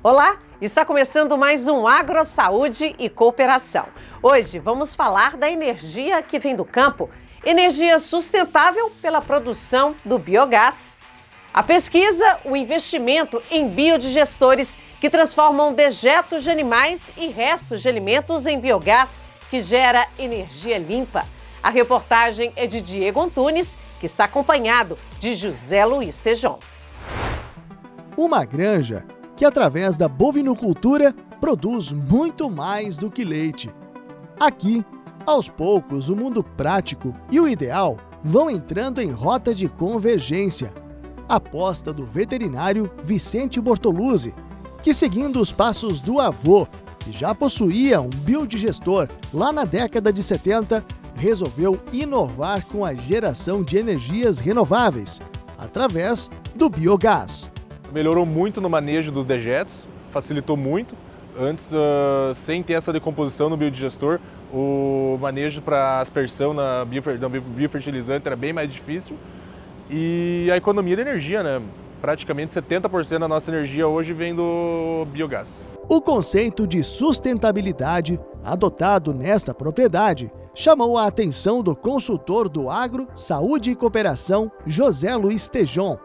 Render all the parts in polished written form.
Olá, está começando mais um Agro, Saúde e Cooperação. Hoje vamos falar da energia que vem do campo, energia sustentável pela produção do biogás. A pesquisa, o investimento em biodigestores que transformam dejetos de animais e restos de alimentos em biogás, que gera energia limpa. A reportagem é de Diego Antunes, que está acompanhado de José Luiz Tejon. Uma granja que, através da bovinocultura, produz muito mais do que leite. Aqui, aos poucos, o mundo prático e o ideal vão entrando em rota de convergência. Aposta do veterinário Vicente Bortoluzzi, que, seguindo os passos do avô, que já possuía um biodigestor lá na década de 70, resolveu inovar com a geração de energias renováveis, através do biogás. Melhorou muito no manejo dos dejetos, facilitou muito. Antes, sem ter essa decomposição no biodigestor, o manejo para aspersão na biofertilizante era bem mais difícil. E a economia de energia, né? Praticamente 70% da nossa energia hoje vem do biogás. O conceito de sustentabilidade adotado nesta propriedade chamou a atenção do consultor do Agro, Saúde e Cooperação, José Luiz Tejon,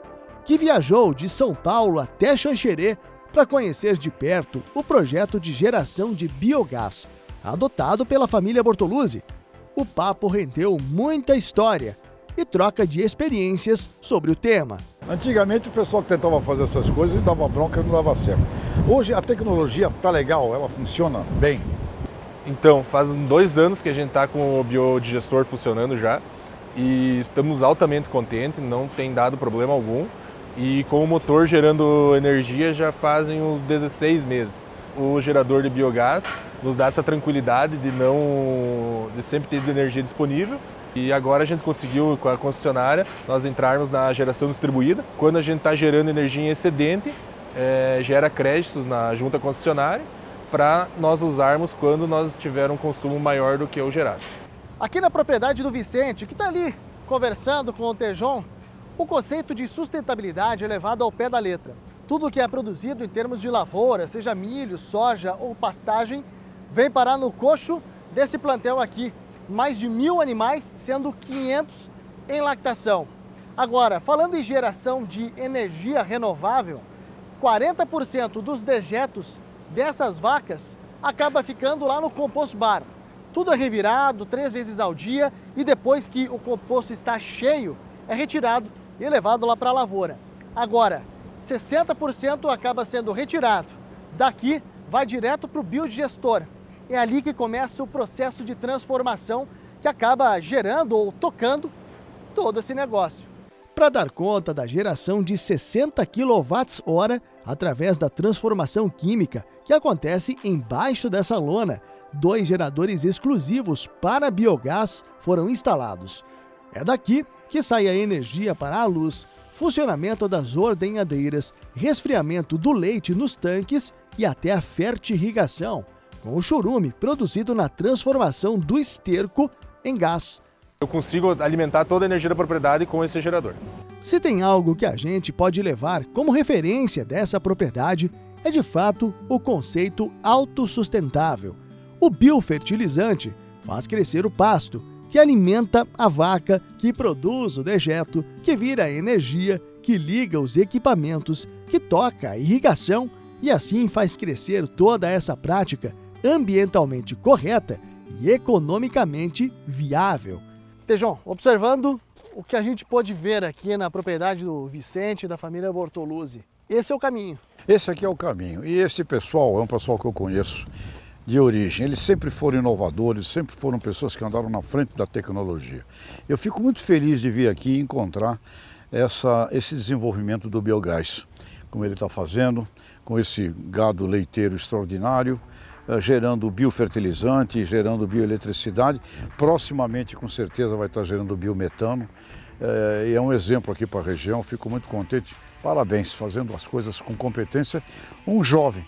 que viajou de São Paulo até Xanxerê para conhecer de perto o projeto de geração de biogás, adotado pela família Bortoluzzi. O papo rendeu muita história e troca de experiências sobre o tema. Antigamente o pessoal que tentava fazer essas coisas dava bronca e não dava certo. Hoje a tecnologia está legal, ela funciona bem. Então, faz 2 anos que a gente está com o biodigestor funcionando já e estamos altamente contentes, não tem dado problema algum. E com o motor gerando energia já fazem uns 16 meses. O gerador de biogás nos dá essa tranquilidade de sempre ter energia disponível. E agora a gente conseguiu, com a concessionária, nós entrarmos na geração distribuída. Quando a gente está gerando energia em excedente, gera créditos na junta concessionária para nós usarmos quando nós tiver um consumo maior do que o gerado. Aqui na propriedade do Vicente, que está ali conversando com o Tejon, o conceito de sustentabilidade é levado ao pé da letra. Tudo que é produzido em termos de lavoura, seja milho, soja ou pastagem, vem parar no coxo desse plantel aqui. Mais de 1.000 animais, sendo 500 em lactação. Agora, falando em geração de energia renovável, 40% dos dejetos dessas vacas acaba ficando lá no compost bar. Tudo é revirado 3 vezes ao dia e depois que o composto está cheio, é retirado e levado lá para a lavoura. Agora, 60% acaba sendo retirado. Daqui vai direto para o biodigestor. É ali que começa o processo de transformação que acaba gerando ou tocando todo esse negócio. Para dar conta da geração de 60 kWh através da transformação química que acontece embaixo dessa lona, 2 geradores exclusivos para biogás foram instalados. É daqui que sai a energia para a luz, funcionamento das ordenhadeiras, resfriamento do leite nos tanques e até a fertirrigação, com o chorume produzido na transformação do esterco em gás. Eu consigo alimentar toda a energia da propriedade com esse gerador. Se tem algo que a gente pode levar como referência dessa propriedade, é de fato o conceito autossustentável. O biofertilizante faz crescer o pasto, que alimenta a vaca, que produz o dejeto, que vira a energia, que liga os equipamentos, que toca a irrigação e assim faz crescer toda essa prática ambientalmente correta e economicamente viável. Tejon, observando o que a gente pôde ver aqui na propriedade do Vicente e da família Bortoluzzi, esse é o caminho. Esse aqui é o caminho e esse pessoal é um pessoal que eu conheço de origem. Eles sempre foram inovadores, sempre foram pessoas que andaram na frente da tecnologia. Eu fico muito feliz de vir aqui e encontrar esse desenvolvimento do biogás, como ele está fazendo, com esse gado leiteiro extraordinário, gerando biofertilizante, gerando bioeletricidade. Proximamente, com certeza, vai estar gerando biometano. E é um exemplo aqui para a região, fico muito contente. Parabéns, fazendo as coisas com competência. Um jovem,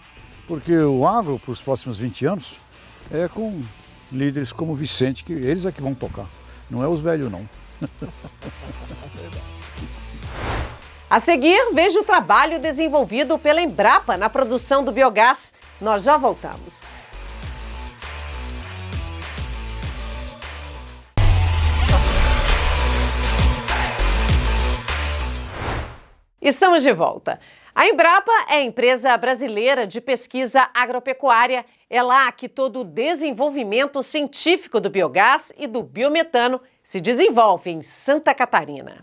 porque o agro, para os próximos 20 anos, é com líderes como o Vicente, que eles é que vão tocar, não é os velhos não. A seguir, veja o trabalho desenvolvido pela Embrapa na produção do biogás. Nós já voltamos. Estamos de volta. A Embrapa é a empresa brasileira de pesquisa agropecuária. É lá que todo o desenvolvimento científico do biogás e do biometano se desenvolve em Santa Catarina.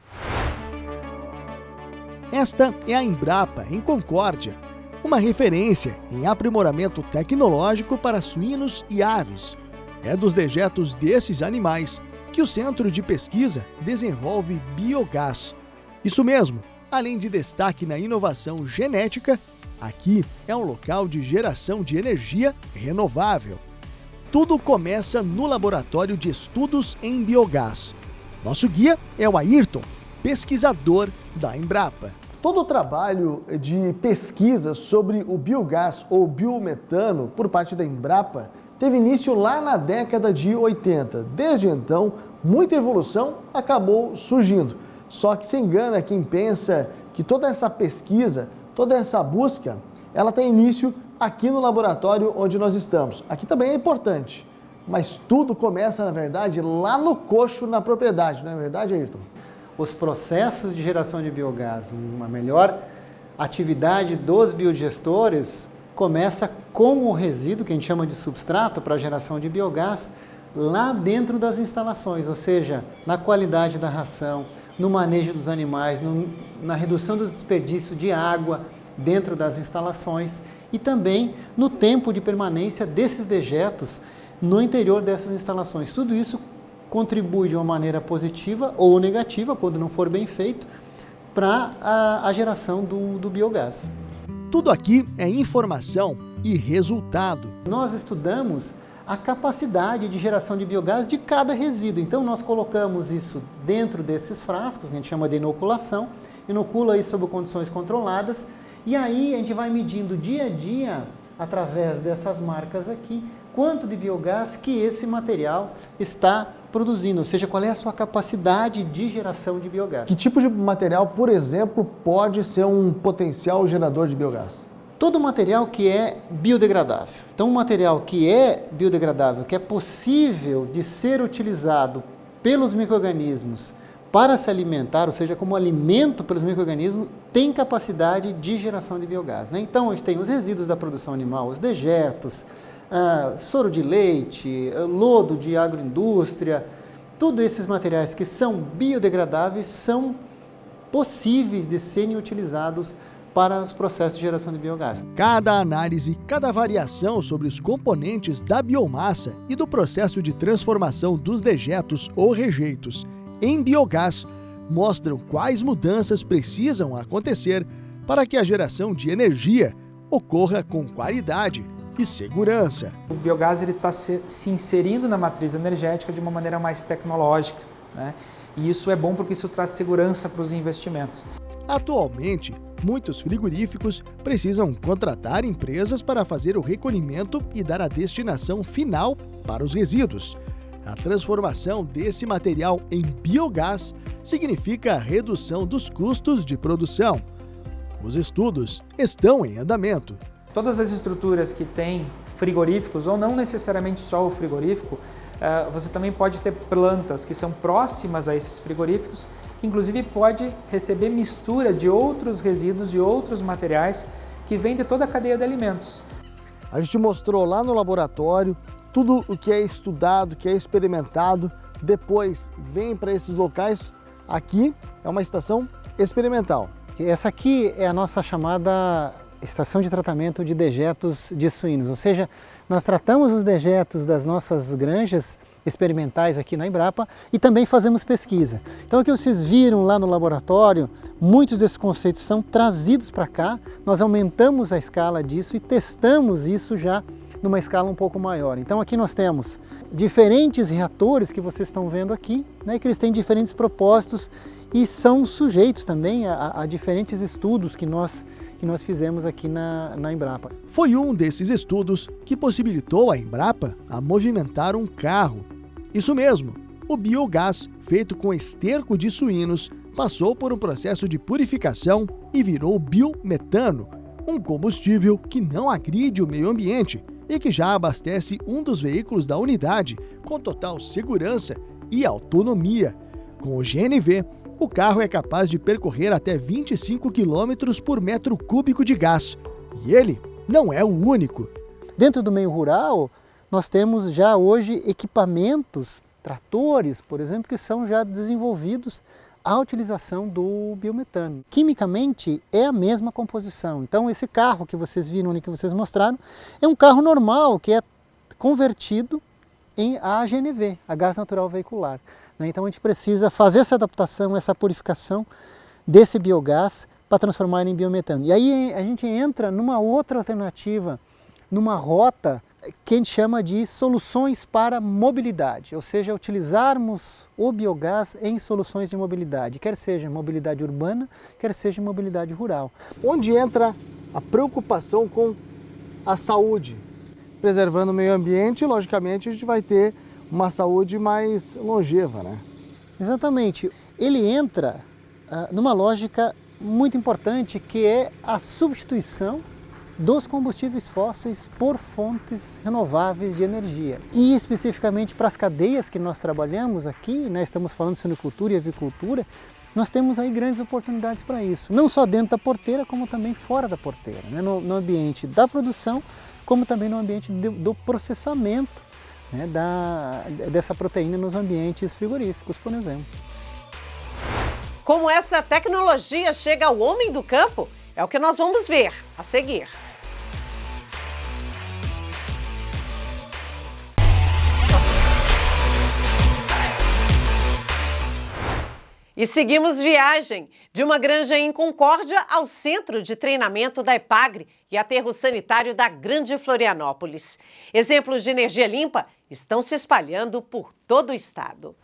Esta é a Embrapa, em Concórdia, uma referência em aprimoramento tecnológico para suínos e aves. É dos dejetos desses animais que o Centro de Pesquisa desenvolve biogás. Isso mesmo, além de destaque na inovação genética, aqui é um local de geração de energia renovável. Tudo começa no Laboratório de Estudos em Biogás. Nosso guia é o Ayrton, pesquisador da Embrapa. Todo o trabalho de pesquisa sobre o biogás ou biometano por parte da Embrapa teve início lá na década de 80. Desde então, muita evolução acabou surgindo. Só que se engana quem pensa que toda essa pesquisa, toda essa busca, ela tem início aqui no laboratório onde nós estamos. Aqui também é importante, mas tudo começa, na verdade, lá no coxo, na propriedade, não é verdade, Ayrton? Os processos de geração de biogás, uma melhor atividade dos biodigestores, começa com o resíduo, que a gente chama de substrato para a geração de biogás, lá dentro das instalações, ou seja, na qualidade da ração, no manejo dos animais, na redução do desperdício de água dentro das instalações e também no tempo de permanência desses dejetos no interior dessas instalações. Tudo isso contribui de uma maneira positiva ou negativa, quando não for bem feito, para a geração do biogás. Tudo aqui é informação e resultado. Nós estudamos a capacidade de geração de biogás de cada resíduo. Então, nós colocamos isso dentro desses frascos, que a gente chama de inoculação, inocula isso sob condições controladas, e aí a gente vai medindo dia a dia, através dessas marcas aqui, quanto de biogás que esse material está produzindo, ou seja, qual é a sua capacidade de geração de biogás. Que tipo de material, por exemplo, pode ser um potencial gerador de biogás? Todo material que é biodegradável. Então, um material que é biodegradável, que é possível de ser utilizado pelos micro-organismos para se alimentar, ou seja, como alimento pelos micro-organismos, tem capacidade de geração de biogás, né? Então, a gente tem os resíduos da produção animal, os dejetos, soro de leite, lodo de agroindústria, todos esses materiais que são biodegradáveis são possíveis de serem utilizados para os processos de geração de biogás. Cada análise, cada variação sobre os componentes da biomassa e do processo de transformação dos dejetos ou rejeitos em biogás mostram quais mudanças precisam acontecer para que a geração de energia ocorra com qualidade e segurança. O biogás está se inserindo na matriz energética de uma maneira mais tecnológica, né? E isso é bom porque isso traz segurança para os investimentos. Atualmente, muitos frigoríficos precisam contratar empresas para fazer o recolhimento e dar a destinação final para os resíduos. A transformação desse material em biogás significa a redução dos custos de produção. Os estudos estão em andamento. Todas as estruturas que têm frigoríficos, ou não necessariamente só o frigorífico, você também pode ter plantas que são próximas a esses frigoríficos, que inclusive pode receber mistura de outros resíduos e outros materiais que vêm de toda a cadeia de alimentos. A gente mostrou lá no laboratório tudo o que é estudado, que é experimentado, depois vem para esses locais. Aqui é uma estação experimental. Essa aqui é a nossa chamada estação de tratamento de dejetos de suínos, ou seja, nós tratamos os dejetos das nossas granjas experimentais aqui na Embrapa e também fazemos pesquisa. Então, o que vocês viram lá no laboratório, muitos desses conceitos são trazidos para cá, nós aumentamos a escala disso e testamos isso já numa escala um pouco maior. Então, aqui nós temos diferentes reatores que vocês estão vendo aqui, né, que eles têm diferentes propósitos e são sujeitos também a diferentes estudos que nós fizemos aqui na Embrapa. Foi um desses estudos que possibilitou a Embrapa a movimentar um carro. Isso mesmo, o biogás feito com esterco de suínos passou por um processo de purificação e virou biometano, um combustível que não agride o meio ambiente e que já abastece um dos veículos da unidade com total segurança e autonomia. Com o GNV, o carro é capaz de percorrer até 25 km por metro cúbico de gás. E ele não é o único. Dentro do meio rural, nós temos já hoje equipamentos, tratores, por exemplo, que são já desenvolvidos à utilização do biometano. Quimicamente é a mesma composição. Então esse carro que vocês viram ali, que vocês mostraram, é um carro normal que é convertido em AGNV, a gás natural veicular. Então a gente precisa fazer essa adaptação, essa purificação desse biogás para transformar ele em biometano. E aí a gente entra numa outra alternativa, numa rota que a gente chama de soluções para mobilidade, ou seja, utilizarmos o biogás em soluções de mobilidade, quer seja mobilidade urbana, quer seja mobilidade rural. Onde entra a preocupação com a saúde? Preservando o meio ambiente, logicamente a gente vai ter uma saúde mais longeva, né? Exatamente. Ele entra numa lógica muito importante, que é a substituição dos combustíveis fósseis por fontes renováveis de energia. E especificamente para as cadeias que nós trabalhamos aqui, né, estamos falando de suinocultura e avicultura, nós temos aí grandes oportunidades para isso. Não só dentro da porteira, como também fora da porteira, né, no ambiente da produção, como também no ambiente do processamento, né, dessa proteína nos ambientes frigoríficos, por exemplo. Como essa tecnologia chega ao homem do campo, é o que nós vamos ver a seguir. E seguimos viagem de uma granja em Concórdia ao centro de treinamento da EPAGRE e aterro sanitário da Grande Florianópolis. Exemplos de energia limpa estão se espalhando por todo o estado.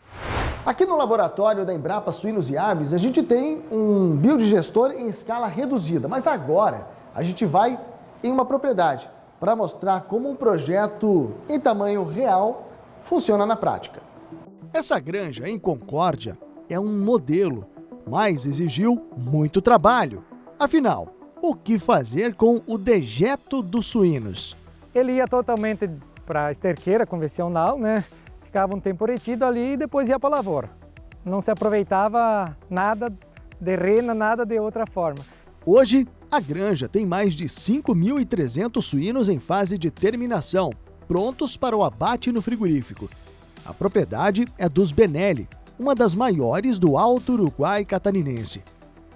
Aqui no laboratório da Embrapa Suínos e Aves, a gente tem um biodigestor em escala reduzida, mas agora a gente vai em uma propriedade para mostrar como um projeto em tamanho real funciona na prática. Essa granja em Concórdia é um modelo, mas exigiu muito trabalho. Afinal, o que fazer com o dejeto dos suínos? Ele ia totalmente para a esterqueira convencional, né? Ficava um tempo retido ali e depois ia para a lavoura. Não se aproveitava nada de rena, nada de outra forma. Hoje, a granja tem mais de 5.300 suínos em fase de terminação, prontos para o abate no frigorífico. A propriedade é dos Benelli, uma das maiores do Alto Uruguai catarinense.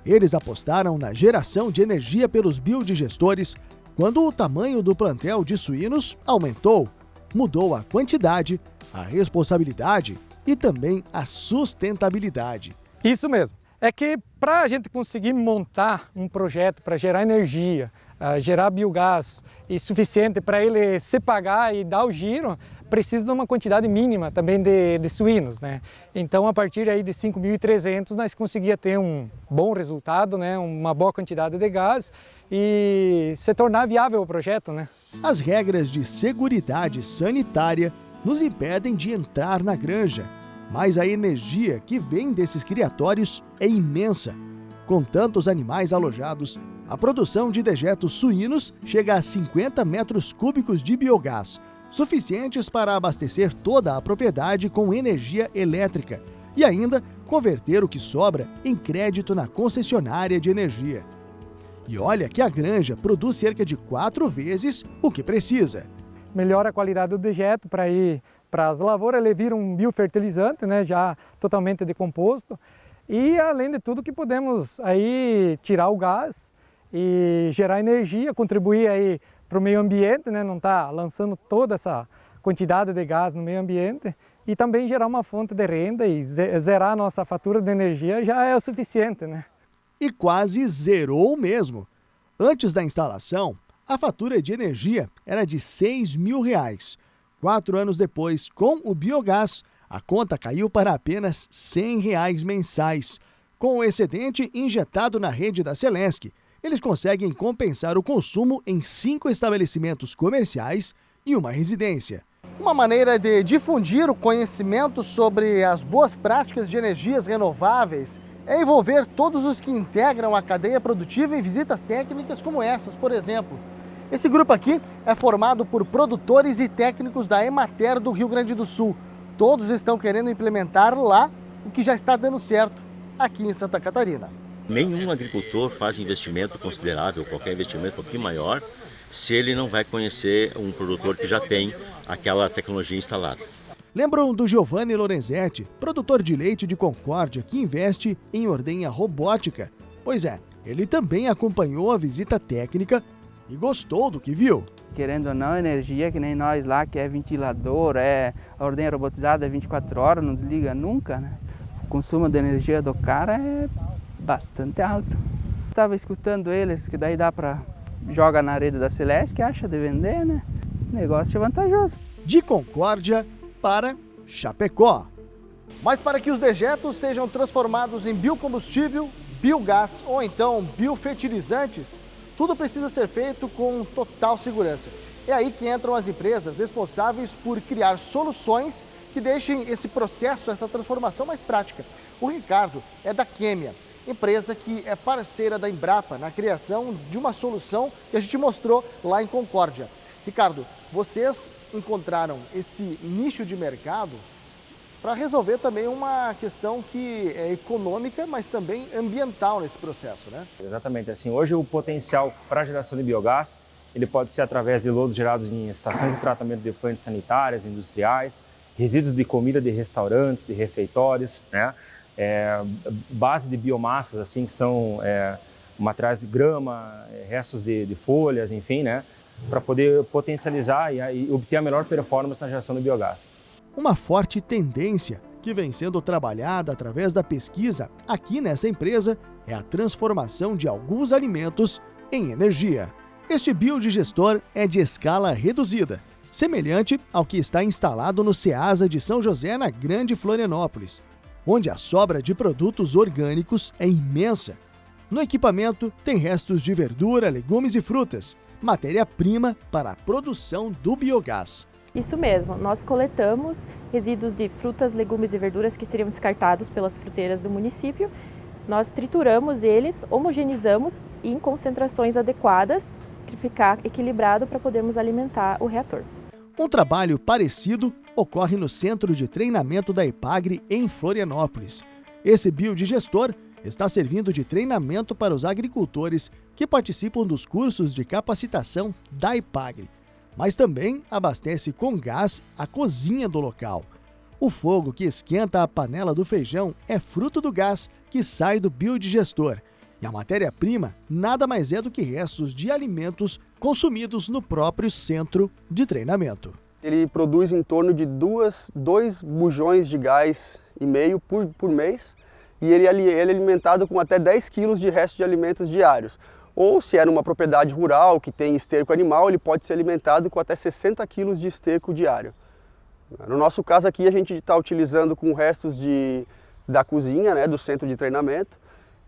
Eles apostaram na geração de energia pelos biodigestores quando o tamanho do plantel de suínos aumentou. Mudou a quantidade, a responsabilidade e também a sustentabilidade. Isso mesmo. É que para a gente conseguir montar um projeto para gerar energia, gerar biogás e suficiente para ele se pagar e dar o giro, precisa de uma quantidade mínima também de suínos, né? Então, a partir aí de 5.300, nós conseguíamos ter um bom resultado, né? Uma boa quantidade de gás e se tornar viável o projeto, né? As regras de seguridade sanitária nos impedem de entrar na granja, mas a energia que vem desses criatórios é imensa. Com tantos animais alojados, a produção de dejetos suínos chega a 50 metros cúbicos de biogás, suficientes para abastecer toda a propriedade com energia elétrica e ainda converter o que sobra em crédito na concessionária de energia. E olha que a granja produz cerca de 4 vezes o que precisa. Melhora a qualidade do dejeto para ir para as lavouras, ele vira um biofertilizante, né, já totalmente decomposto. E além de tudo que podemos aí tirar o gás e gerar energia, contribuir aí para o meio ambiente, né, não tá lançando toda essa quantidade de gás no meio ambiente e também gerar uma fonte de renda e zerar a nossa fatura de energia já é o suficiente, né? E quase zerou mesmo. Antes da instalação, a fatura de energia era de R$ 6.000. 4 anos depois, com o biogás, a conta caiu para apenas R$ 100 mensais. Com o excedente injetado na rede da Celesc, eles conseguem compensar o consumo em 5 estabelecimentos comerciais e uma residência. Uma maneira de difundir o conhecimento sobre as boas práticas de energias renováveis é envolver todos os que integram a cadeia produtiva em visitas técnicas como essas, por exemplo. Esse grupo aqui é formado por produtores e técnicos da Emater do Rio Grande do Sul. Todos estão querendo implementar lá o que já está dando certo aqui em Santa Catarina. Nenhum agricultor faz investimento considerável, qualquer investimento um pouquinho maior, se ele não vai conhecer um produtor que já tem aquela tecnologia instalada. Lembram do Giovanni Lorenzetti, produtor de leite de Concórdia, que investe em ordenha robótica? Pois é, ele também acompanhou a visita técnica e gostou do que viu. Querendo ou não, energia que nem nós lá, que é ventilador, a ordenha robotizada é 24 horas, não desliga nunca, né? O consumo de energia do cara é bastante alto. Estava escutando eles, que daí dá para joga na rede da Celeste, que acha de vender, né? Negócio vantajoso. De Concórdia para Chapecó. Mas para que os dejetos sejam transformados em biocombustível, biogás ou então biofertilizantes, tudo precisa ser feito com total segurança. É aí que entram as empresas responsáveis por criar soluções que deixem esse processo, essa transformação mais prática. O Ricardo é da Quêmia, empresa que é parceira da Embrapa na criação de uma solução que a gente mostrou lá em Concórdia. Ricardo, vocês encontraram esse nicho de mercado para resolver também uma questão que é econômica, mas também ambiental nesse processo, né? Exatamente. Assim, hoje o potencial para a geração de biogás, ele pode ser através de lodos gerados em estações de tratamento de efluentes sanitárias, industriais, resíduos de comida de restaurantes, de refeitórios, né? Base de biomassas, assim, que são materiais de grama, restos de folhas, enfim, né? Para poder potencializar e obter a melhor performance na geração do biogás. Uma forte tendência que vem sendo trabalhada através da pesquisa aqui nessa empresa é a transformação de alguns alimentos em energia. Este biodigestor é de escala reduzida, semelhante ao que está instalado no Ceasa de São José, na Grande Florianópolis, onde a sobra de produtos orgânicos é imensa. No equipamento tem restos de verdura, legumes e frutas, matéria-prima para a produção do biogás. Isso mesmo, nós coletamos resíduos de frutas, legumes e verduras que seriam descartados pelas fruteiras do município. Nós trituramos eles, homogeneizamos e em concentrações adequadas para ficar equilibrado para podermos alimentar o reator. Um trabalho parecido ocorre no Centro de Treinamento da EPAGRE em Florianópolis. Esse biodigestor está servindo de treinamento para os agricultores que participam dos cursos de capacitação da EPAGRE, mas também abastece com gás a cozinha do local. O fogo que esquenta a panela do feijão é fruto do gás que sai do biodigestor. E a matéria-prima nada mais é do que restos de alimentos consumidos no próprio centro de treinamento. Ele produz em torno de 2 bujões de gás e meio por mês, e ele é alimentado com até 10 quilos de restos de alimentos diários. Ou se é numa propriedade rural que tem esterco animal, ele pode ser alimentado com até 60 quilos de esterco diário. No nosso caso aqui, a gente está utilizando com restos da cozinha, né, do centro de treinamento.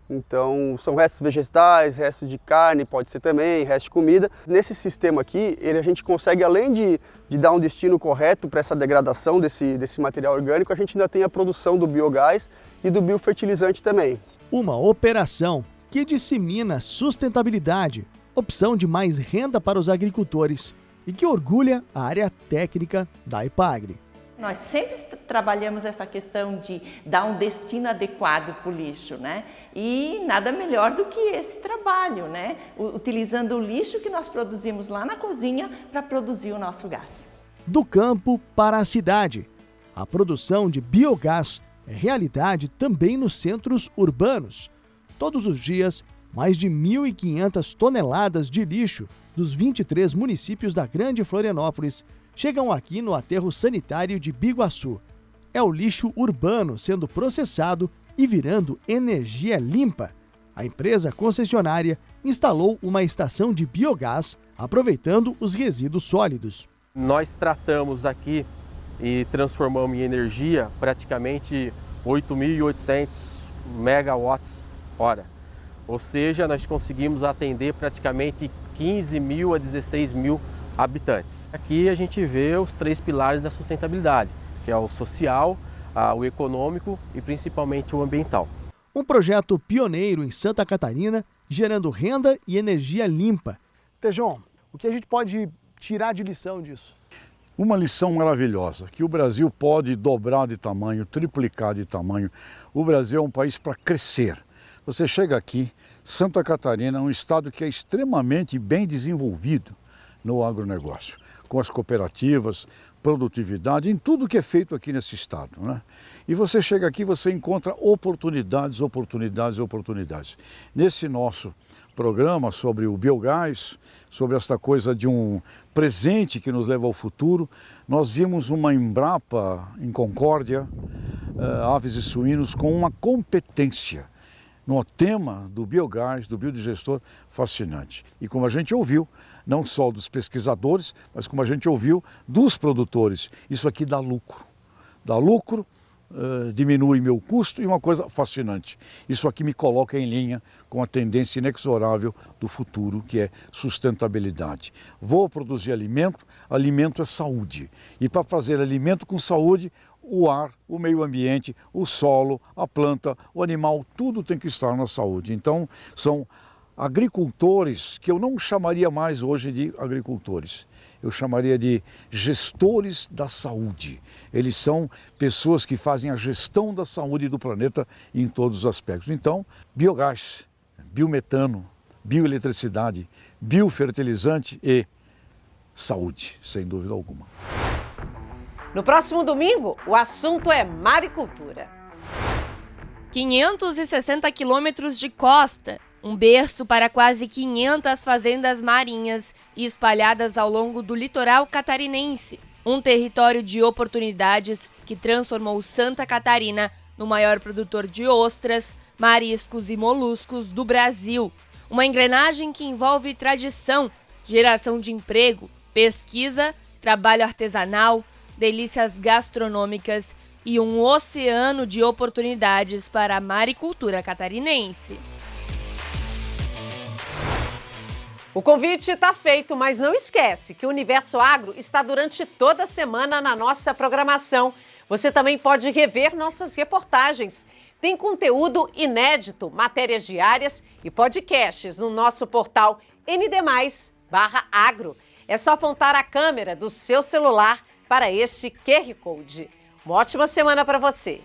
Então, são restos vegetais, restos de carne, pode ser também, restos de comida. Nesse sistema aqui, a gente consegue, além de dar um destino correto para essa degradação desse material orgânico, a gente ainda tem a produção do biogás e do biofertilizante também. Uma operação que dissemina sustentabilidade, opção de mais renda para os agricultores e que orgulha a área técnica da EPAGRE. Nós sempre trabalhamos essa questão de dar um destino adequado para o lixo, né? E nada melhor do que esse trabalho, né? Utilizando o lixo que nós produzimos lá na cozinha para produzir o nosso gás. Do campo para a cidade, a produção de biogás é realidade também nos centros urbanos. Todos os dias, mais de 1.500 toneladas de lixo dos 23 municípios da Grande Florianópolis chegam aqui no aterro sanitário de Biguaçu. É o lixo urbano sendo processado e virando energia limpa. A empresa concessionária instalou uma estação de biogás, aproveitando os resíduos sólidos. Nós tratamos aqui e transformamos em energia praticamente 8.800 megawatts-hora. Ou seja, nós conseguimos atender praticamente 15.000 a 16.000 habitantes. Aqui a gente vê os 3 pilares da sustentabilidade, que é o social, o econômico e principalmente o ambiental. um projeto pioneiro em Santa Catarina, gerando renda e energia limpa. Tejon, o que a gente pode tirar de lição disso? Uma lição maravilhosa, que o Brasil pode dobrar de tamanho, triplicar de tamanho. O Brasil é um país para crescer. Você chega aqui, Santa Catarina é um estado que é extremamente bem desenvolvido no agronegócio, com as cooperativas, produtividade, em tudo que é feito aqui nesse estado, né? E você chega aqui, você encontra oportunidades, oportunidades, oportunidades. Nesse nosso programa sobre o biogás, sobre esta coisa de um presente que nos leva ao futuro, nós vimos uma Embrapa em Concórdia, aves e suínos, com uma competência no tema do biogás, do biodigestor, fascinante. E como a gente ouviu, não só dos pesquisadores, mas como a gente ouviu dos produtores, isso aqui dá lucro. Dá lucro, diminui meu custo e uma coisa fascinante. Isso aqui me coloca em linha com a tendência inexorável do futuro, que é sustentabilidade. Vou produzir alimento, alimento é saúde. E para fazer alimento com saúde, o ar, o meio ambiente, o solo, a planta, o animal, tudo tem que estar na saúde. Então, são agricultores que eu não chamaria mais hoje de agricultores. Eu chamaria de gestores da saúde. Eles são pessoas que fazem a gestão da saúde do planeta em todos os aspectos. Então, biogás, biometano, bioeletricidade, biofertilizante e saúde, sem dúvida alguma. No próximo domingo, o assunto é maricultura. 560 quilômetros de costa, um berço para quase 500 fazendas marinhas e espalhadas ao longo do litoral catarinense. Um território de oportunidades que transformou Santa Catarina no maior produtor de ostras, mariscos e moluscos do Brasil. Uma engrenagem que envolve tradição, geração de emprego, pesquisa, trabalho artesanal, delícias gastronômicas e um oceano de oportunidades para a maricultura catarinense. O convite está feito, mas não esquece que o Universo Agro está durante toda a semana na nossa programação. Você também pode rever nossas reportagens. Tem conteúdo inédito, matérias diárias e podcasts no nosso portal nd+/agro. É só apontar a câmera do seu celular para este QR Code. Uma ótima semana para você!